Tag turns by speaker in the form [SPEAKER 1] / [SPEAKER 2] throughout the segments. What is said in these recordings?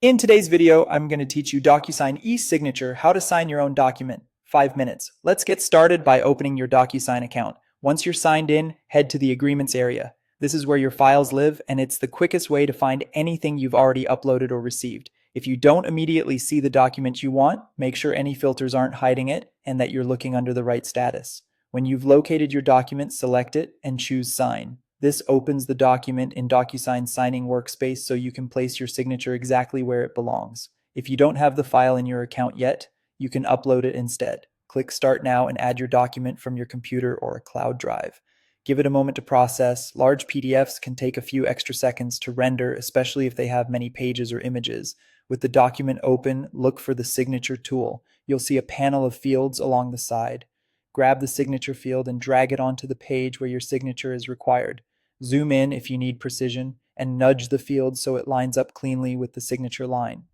[SPEAKER 1] In today's video, I'm going to teach you Docusign eSignature, how to sign your own document. 5 minutes. Let's get started by opening your Docusign account. Once you're signed in, head to the Agreements area. This is where your files live, and it's the quickest way to find anything you've already uploaded or received. If you don't immediately see the document you want, make sure any filters aren't hiding it and that you're looking under the right status. When you've located your document, select it and choose Sign. This opens the document in Docusign's signing workspace so you can place your signature exactly where it belongs. If you don't have the file in your account yet, you can upload it instead. Click Start Now and add your document from your computer or a cloud drive. Give it a moment to process. Large PDFs can take a few extra seconds to render, especially if they have many pages or images. With the document open, look for the Signature tool. You'll see a panel of fields along the side. Grab the signature field and drag it onto the page where your signature is required. Zoom in if you need precision, and nudge the field so it lines up cleanly with the signature line.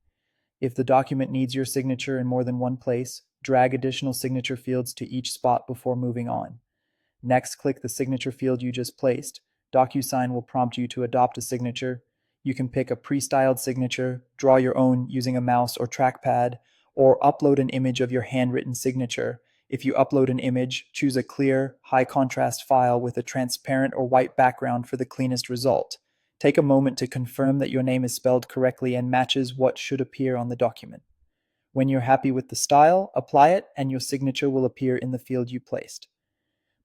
[SPEAKER 1] If the document needs your signature in more than one place, drag additional signature fields to each spot before moving on. Next, click the signature field you just placed. Docusign will prompt you to adopt a signature. You can pick a pre-styled signature, draw your own using a mouse or trackpad, or upload an image of your handwritten signature. If you upload an image, choose a clear, high-contrast file with a transparent or white background for the cleanest result. Take a moment to confirm that your name is spelled correctly and matches what should appear on the document. When you're happy with the style, apply it and your signature will appear in the field you placed.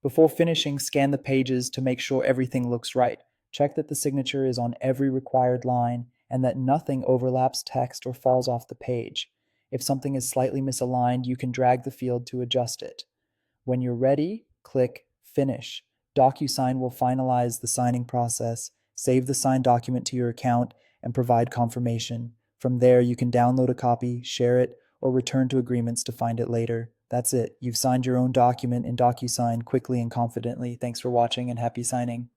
[SPEAKER 1] Before finishing, scan the pages to make sure everything looks right. Check that the signature is on every required line and that nothing overlaps text or falls off the page. If something is slightly misaligned, you can drag the field to adjust it. When you're ready, click Finish. Docusign will finalize the signing process, save the signed document to your account, and provide confirmation. From there, you can download a copy, share it, or return to Agreements to find it later. That's it. You've signed your own document in Docusign quickly and confidently. Thanks for watching and happy signing.